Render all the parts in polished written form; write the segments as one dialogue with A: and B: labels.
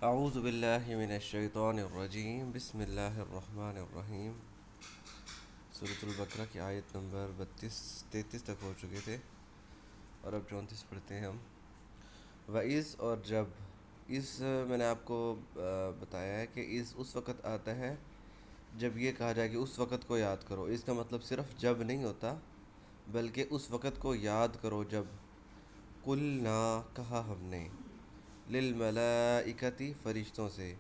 A: اعوذ باللہ من الشیطان الرجیم بسم اللہ الرحمن الرحیم۔ سورۃ البقرہ کی آیت نمبر 33 تک ہو چکے تھے اور اب 34 پڑھتے ہیں ہم۔ وَإِذْ اور جب، اس میں نے آپ کو بتایا ہے کہ اس وقت آتا ہے جب یہ کہا جائے کہ اس وقت کو یاد کرو۔ اس کا مطلب صرف جب نہیں ہوتا بلکہ اس وقت کو یاد کرو جب قُلْنَا کہا ہم نے، للملائکتی فرشتوں سے،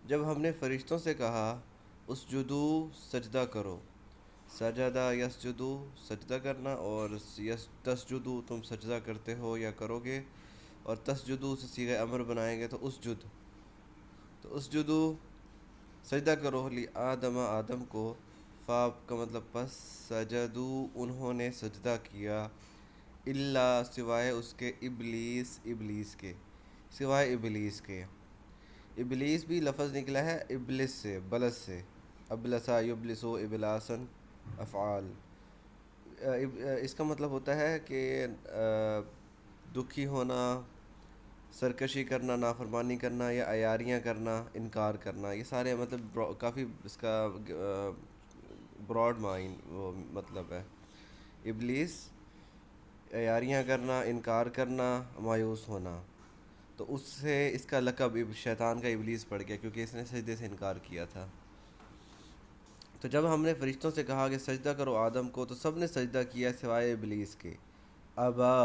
A: جب ہم نے فرشتوں سے کہا اسجدو سجدہ کرو۔ سجدہ یسجدو سجدہ کرنا، اور تسجدو تم سجدہ کرتے ہو یا کرو گے، اور تسجدو سے صیغہ امر بنائیں گے تو اسجد، تو اسجدو سجدہ کرو لی آدم آدم کو، فاب کا مطلب پس، سجدو انہوں نے سجدہ کیا، الا سوائے اس کے، ابلیس ابلیس کے، سوائے ابلیس کے۔ ابلیس بھی لفظ نکلا ہے ابلس سے، بلس سے، ابلسا یبلسو ابلاسن افعال۔ اس کا مطلب ہوتا ہے کہ دکھی ہونا، سرکشی کرنا، نافرمانی کرنا، یا عیاریاں کرنا، انکار کرنا، یہ سارے مطلب کافی اس کا براڈ وہ مطلب ہے۔ ابلیس عیاریاں کرنا، انکار کرنا، مایوس ہونا، تو اس سے اس کا لقب شیطان کا ابلیس پڑ گیا کیونکہ اس نے سجدے سے انکار کیا تھا۔ تو جب ہم نے فرشتوں سے کہا کہ سجدہ کرو آدم کو، تو سب نے سجدہ کیا سوائے ابلیس کے، ابا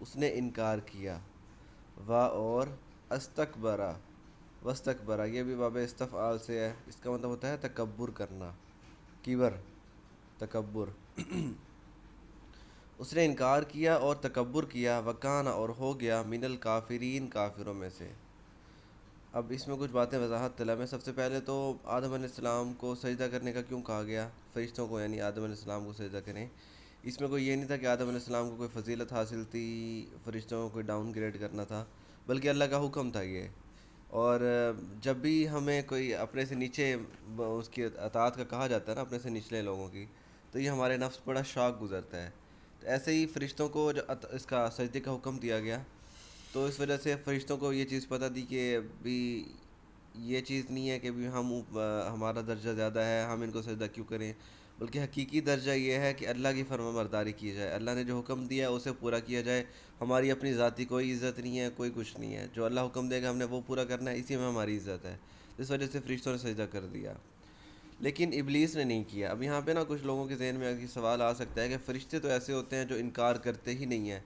A: اس نے انکار کیا، اور استکبرا، وستکبرا یہ بھی باب استفعال سے ہے، اس کا مطلب ہوتا ہے تکبر کرنا، کبر، تکبر۔ اس نے انکار کیا اور تکبر کیا، وکان اور ہو گیا، من الکافرین کافروں میں سے۔ اب اس میں کچھ باتیں وضاحت طلب ہے۔ سب سے پہلے تو آدم علیہ السلام کو سجدہ کرنے کا کیوں کہا گیا، فرشتوں کو یعنی آدم علیہ السلام کو سجدہ کریں؟ اس میں کوئی یہ نہیں تھا کہ آدم علیہ السلام کو کوئی فضیلت حاصل تھی، فرشتوں کو کوئی ڈاؤن گریڈ کرنا تھا، بلکہ اللہ کا حکم تھا یہ۔ اور جب بھی ہمیں کوئی اپنے سے نیچے اس کی اطاعت کا کہا جاتا ہے نا، اپنے سے نچلے لوگوں کی، تو یہ ہمارے نفس بڑا شاک گزرتا ہے۔ تو ایسے ہی فرشتوں کو جو اس کا سجدے کا حکم دیا گیا، تو اس وجہ سے فرشتوں کو یہ چیز پتہ تھی کہ بھی یہ چیز نہیں ہے کہ بھی ہمارا درجہ زیادہ ہے، ہم ان کو سجدہ کیوں کریں، بلکہ حقیقی درجہ یہ ہے کہ اللہ کی فرما برداری کی جائے، اللہ نے جو حکم دیا اسے پورا کیا جائے۔ ہماری اپنی ذاتی کوئی عزت نہیں ہے، کوئی کچھ نہیں ہے، جو اللہ حکم دے گا ہم نے وہ پورا کرنا ہے، اسی میں ہماری عزت ہے۔ اس وجہ سے فرشتوں نے سجدہ کر دیا، لیکن ابلیس نے نہیں کیا۔ اب یہاں پہ نا کچھ لوگوں کے ذہن میں یہ سوال آ سکتا ہے کہ فرشتے تو ایسے ہوتے ہیں جو انکار کرتے ہی نہیں ہیں،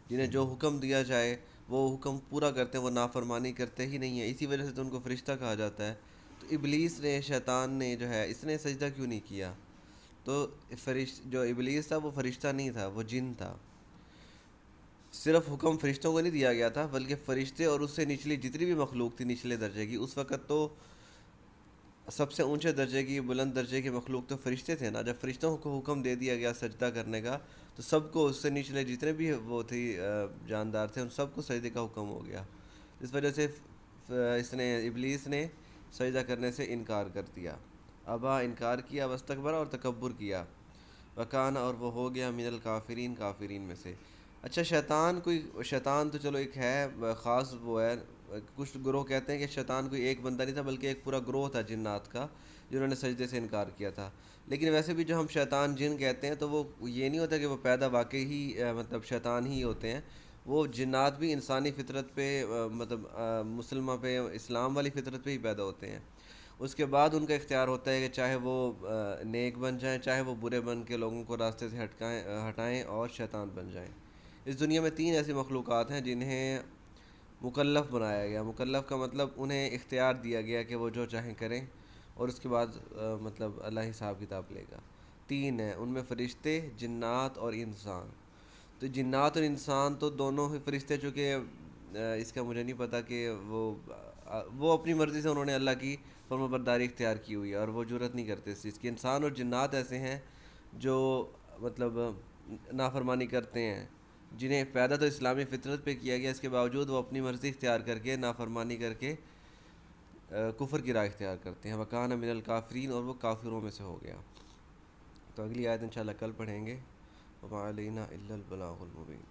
A: جنہیں جو حکم دیا جائے وہ حکم پورا کرتے ہیں، وہ نافرمانی کرتے ہی نہیں ہیں، اسی وجہ سے تو ان کو فرشتہ کہا جاتا ہے۔ تو ابلیس نے، شیطان نے جو ہے، اس نے سجدہ کیوں نہیں کیا؟ تو جو ابلیس تھا وہ فرشتہ نہیں تھا، وہ جن تھا۔ صرف حکم فرشتوں کو نہیں دیا گیا تھا بلکہ فرشتے اور اس سے نچلی جتنی بھی مخلوق تھی نچلے درجے کی، اس وقت تو سب سے اونچے درجے کی، بلند درجے کی مخلوق تو فرشتے تھے نا۔ جب فرشتوں کو حکم دے دیا گیا سجدہ کرنے کا، تو سب کو، اس سے نچلے جتنے بھی وہ تھی جاندار تھے، ان سب کو سجدے کا حکم ہو گیا۔ اس وجہ سے ابلیس نے سجدہ کرنے سے انکار کر دیا، ابا انکار کیا، واستکبر اور تکبر کیا، وکان اور وہ ہو گیا، من الکافرین کافرین میں سے۔ اچھا شیطان تو چلو ایک ہے خاص وہ ہے، کچھ گروہ کہتے ہیں کہ شیطان کوئی ایک بندہ نہیں تھا بلکہ ایک پورا گروہ تھا جنات کا، جنہوں نے سجدے سے انکار کیا تھا۔ لیکن ویسے بھی جو ہم شیطان جن کہتے ہیں تو وہ یہ نہیں ہوتا کہ وہ پیدا واقعی ہی مطلب شیطان ہی ہوتے ہیں، وہ جنات بھی انسانی فطرت پہ مطلب مسلمہ پہ، اسلام والی فطرت پہ ہی پیدا ہوتے ہیں۔ اس کے بعد ان کا اختیار ہوتا ہے کہ چاہے وہ نیک بن جائیں، چاہے وہ برے بن کے لوگوں کو راستے سے ہٹائیں اور شیطان بن جائیں۔ اس دنیا میں 3 ایسی مخلوقات ہیں جنہیں مکلف بنایا گیا۔ مکلف کا مطلب انہیں اختیار دیا گیا کہ وہ جو چاہیں کریں، اور اس کے بعد مطلب اللہ حساب کتاب لے گا۔ 3 ہیں، ان میں فرشتے، جنات اور انسان۔ تو جنات اور انسان تو دونوں ہی فرشتے، چونکہ اس کا مجھے نہیں پتہ کہ وہ اپنی مرضی سے انہوں نے اللہ کی فرما برداری اختیار کی ہوئی ہے اور وہ جرات نہیں کرتے اس چیز کی۔ انسان اور جنات ایسے ہیں جو مطلب نافرمانی کرتے ہیں، جنہیں پیدا تو اسلامی فطرت پہ کیا گیا، اس کے باوجود وہ اپنی مرضی اختیار کر کے، نافرمانی کر کے کفر کی راہ اختیار کرتے ہیں۔ وکان من الکافرین اور وہ کافروں میں سے ہو گیا۔ تو اگلی آیت انشاءاللہ کل پڑھیں گے۔ وما علینا الا البلاغ المبین۔